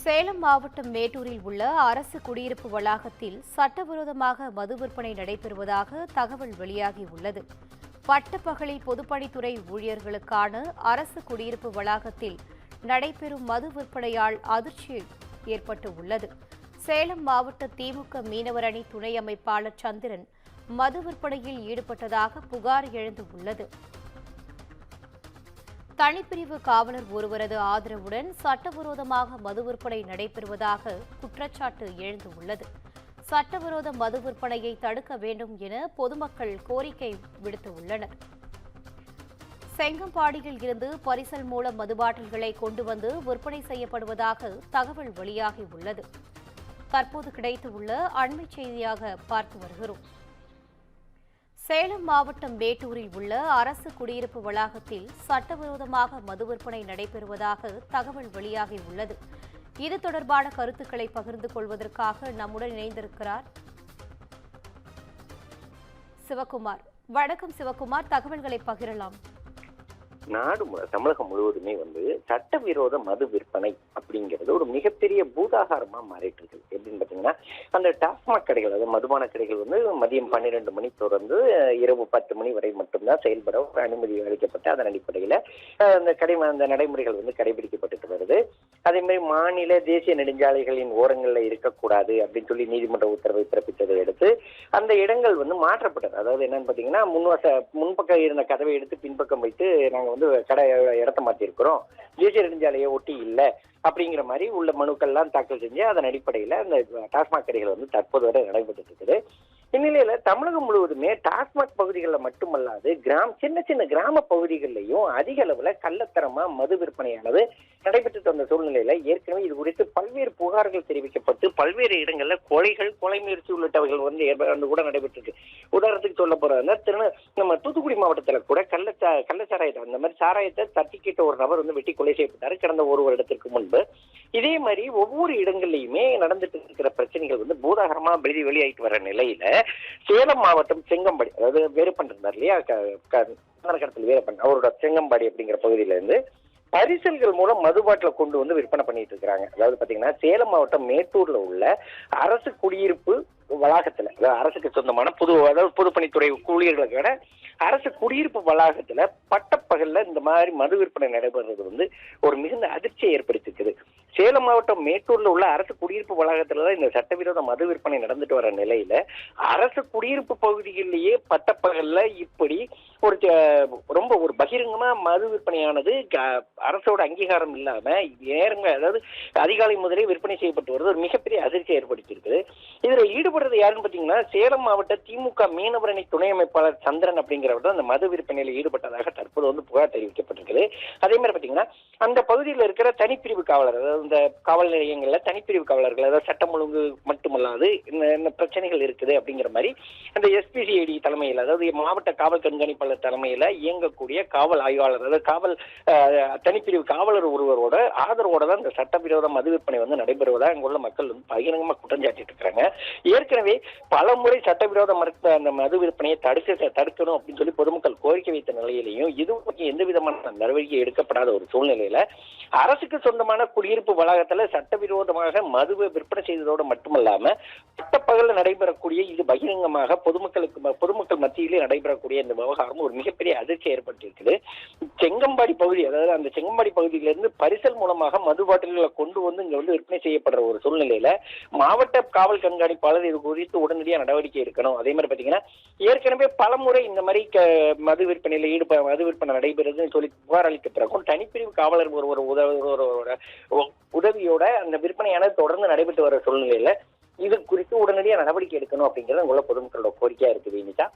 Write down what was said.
சேலம் மாவட்டம் மேட்டூரில் உள்ள அரசு குடியிருப்பு வளாகத்தில் சட்டவிரோதமாக மது விற்பனை நடைபெறுவதாக தகவல் வெளியாகியுள்ளது. பட்டப்பகலில் பொதுப்பணித்துறை ஊழியர்களுக்கான அரசு குடியிருப்பு வளாகத்தில் நடைபெறும் மது விற்பனையால் அதிர்ச்சி ஏற்பட்டு உள்ளது. சேலம் மாவட்ட திமுக மீனவர் அணி துணை அமைப்பாளர் சந்திரன் மது விற்பனையில் ஈடுபட்டதாக புகார் எழுந்துள்ளது. தனிப்பிரிவு காவலர் ஒருவரது ஆதரவுடன் சட்டவிரோதமாக மது விற்பனை நடைபெறுவதாக குற்றச்சாட்டு எழுந்துள்ளது. சட்டவிரோத மது விற்பனையை தடுக்க வேண்டும் என பொதுமக்கள் கோரிக்கை விடுத்துள்ளனர். செங்கம்பாடியில் இருந்து பரிசல் மூலம் மது பாட்டில்களை கொண்டு வந்து விற்பனை செய்யப்படுவதாக தகவல் வெளியாகியுள்ளது. தற்போது கிடைத்துள்ள அண்மை செய்தியாக பார்த்து வருகிறோம். சேலம் மாவட்டம் மேட்டூரில் உள்ள அரசு குடியிருப்பு வளாகத்தில் சட்டவிரோதமாக மது விற்பனை நடைபெறுவதாக தகவல் வெளியாகியுள்ளது. இது தொடர்பான கருத்துக்களை பகிர்ந்து கொள்வதற்காக நம்முடன் இணைந்திருக்கிறார் சிவகுமார். வணக்கம் சிவகுமார், தகவல்களை பகிரலாம். தமிழகம் முழுவதுமே சட்டவிரோத மது விற்பனை அப்படிங்கிறது ஒரு மிகப்பெரிய பூதாகாரமா மாறிட்டு இருக்கு. எப்படின்னு பாத்தீங்கன்னா, அந்த டாஸ்மாக் கடைகள், அதாவது மதுபான கடைகள் மதியம் 12 மணி தொடர்ந்து இரவு 10 மணி வரை மட்டும்தான் செயல்பட அனுமதி அளிக்கப்பட்டு அதன் அடிப்படையில அந்த நடைமுறைகள் கடைபிடிக்கப்பட்டு வருது. அதே மாதிரி மாநில தேசிய நெடுஞ்சாலைகளின் ஓரங்களில் இருக்கக்கூடாது அப்படின்னு சொல்லி நீதிமன்ற உத்தரவை பிறப்பித்ததை அடுத்து அந்த இடங்கள் மாற்றப்பட்டது. அதாவது என்னன்னு பாத்தீங்கன்னா, முன்பக்கம் இருந்த கதவை எடுத்து பின்பக்கம் வைத்து நாங்க கடை இடத்த மாத்தி இருக்கிறோம், தேசிய நெடுஞ்சாலையை ஒட்டி இல்லை அப்படிங்கிற மாதிரி உள்ள மனுக்கள்லாம் தாக்கல் செஞ்சு அதன் அடிப்படையில அந்த டாஸ்மாக் கடைகள் தற்போது வரை நடைபெற்று இருக்குது. இந்நிலையில தமிழகம் முழுவதுமே டாஸ்மாக் பகுதிகளில் மட்டுமல்லாது சின்ன சின்ன கிராம பகுதிகளிலையும் அதிக அளவுல கள்ளத்தரமா மது விற்பனையானது நடைபெற்று வந்த சூழ்நிலையில ஏற்கனவே இது குறித்து பல்வேறு புகார்கள் தெரிவிக்கப்பட்டு பல்வேறு இடங்கள்ல கொலை முயற்சி உள்ளிட்டவைகள் கூட நடைபெற்றிருக்கு. உதாரணத்துக்கு சொல்ல போறதுன்னா, நம்ம தூத்துக்குடி மாவட்டத்துல கூட கள்ளச்சாராயத்தை அந்த மாதிரி சாராயத்தை தட்டி கேட்ட ஒரு நபர் வெட்டி கொலை செய்யப்பட்டாரு கடந்த ஒரு வருடத்திற்கு முன்பு. இதே மாதிரி ஒவ்வொரு இடங்கள்லயுமே நடந்துட்டு இருக்கிற பிரச்சனைகள் பூதாகரமா வெளியாயிட்டு வர நிலையில சேலம் மாவட்டம் செங்கம்பாடி, அதாவது வேறுபன் இருந்தார் இல்லையா, கடத்தல் வேறுபன், அவரோட செங்கம்பாடி அப்படிங்கிற பகுதியில இருந்து பரிசல்கள் மூலம் மது பாட்டில கொண்டு விற்பனை பண்ணிட்டு இருக்கிறாங்க. அதாவது பாத்தீங்கன்னா, சேலம் மாவட்டம் மேட்டூர்ல உள்ள அரசு குடியிருப்பு வளாகத்துல, அதாவது அரசுக்கு சொந்தமான பொதுப்பணித்துறை ஊழியர்களுக்கான அரசு குடியிருப்பு வளாகத்துல பட்டப்பகல்ல இந்த மாதிரி மது விற்பனை நடைபெறுறது ஒரு மிகுந்த அதிர்ச்சியை ஏற்படுத்திருக்குது. சேலம் மாவட்டம் மேட்டூர்ல உள்ள அரசு குடியிருப்பு வளாகத்துலதான் இந்த சட்டவிரோத மது விற்பனை நடந்துட்டு வர நிலையில அரசு குடியிருப்பு பகுதிகளிலேயே பட்டப்பகல்ல இப்படி ஒரு பகிரங்கமா மது விற்பனையானது அரசோட அங்கீகாரம் இல்லாம அதாவது அதிகாலை முதலே விற்பனை செய்யப்பட்டு வருது ஒரு மிகப்பெரிய அதிர்ச்சியை ஏற்படுத்தி இருக்குது. இதுல ஈடுபடுறது யாருன்னு பாத்தீங்கன்னா, சேலம் மாவட்ட திமுக மீனவர் அணி துணை அமைப்பாளர் சந்திரன் அப்படிங்கிறவர் அந்த மது விற்பனையில ஈடுபட்டதாக தற்போது புகார் தெரிவிக்கப்பட்டிருக்குது. அதே மாதிரி பாத்தீங்கன்னா, அந்த பகுதியில் இருக்கிற தனிப்பிரிவு காவலர், அதாவது இந்த காவல் நிலையங்கள்ல தனிப்பிரிவு காவலர்கள், அதாவது சட்டம் ஒழுங்கு மட்டுமல்லாது இந்த பிரச்சனைகள் இருக்குது அப்படிங்கிற மாதிரி அந்த எஸ்பிசிஐடி தலைமையில், அதாவது மாவட்ட காவல் கண்காணிப்பாளர் தலைமையில இயங்கக்கூடிய காவல் ஆய்வாளர், அதாவது காவல் தனிப்பிரிவு காவலர் ஒருவரோட ஆதரவோட தான் இந்த சட்டவிரோத மது விற்பனை நடைபெறுவதாக அங்குள்ள மக்கள் பகிரங்கமா குற்றம் சாட்டிட்டு இருக்கிறாங்க. ஏற்கனவே பல முறை சட்டவிரோத அந்த மது விற்பனையை தடுக்கணும் அப்படின்னு சொல்லி பொதுமக்கள் கோரிக்கை வைத்த நிலையிலையும் இதுவரைக்கும் எந்த விதமான நடவடிக்கை எடுக்கப்படாத ஒரு சூழ்நிலையில அரசுக்கு சொந்தமான குடியிருப்பு வளாகத்துல சட்டவிரோதமாக மதுவை விற்பனை செய்ததோடு மட்டுமல்லாம பட்டப்பகல நடைபெறக்கூடிய இது பகிரங்கமாக பொதுமக்கள் மத்தியிலே நடைபெறக்கூடிய இந்த விவகாரம் ஒரு மிகப்பெரிய அதிர்ச்சி ஏற்பட்டிருக்குது. செங்கம்பாடி பகுதி, அதாவது அந்த செங்கம்பாடி பகுதியிலிருந்து பரிசல் மூலமாக மது பாட்டில்களை கொண்டு இங்க விற்பனை செய்யப்படுற ஒரு சூழ்நிலையில மாவட்ட காவல் கண்காணிப்பாளர் இது குறித்து உடனடியாக நடவடிக்கை எடுக்கணும். அதே மாதிரி பாத்தீங்கன்னா, ஏற்கனவே பல முறை இந்த மாதிரி மது விற்பனை நடைபெறுதுன்னு சொல்லி புகார் அளித்த பிறகும் தனிப்பிரிவு காவலர் ஒருவரோட உதவியோட அந்த விற்பனையானது தொடர்ந்து நடைபெற்று வர சூழ்நிலையில இது குறித்து உடனடியாக நடவடிக்கை எடுக்கணும் அப்படிங்கிறது உள்ள பொதுமக்களோட கோரிக்கையா இருக்குது.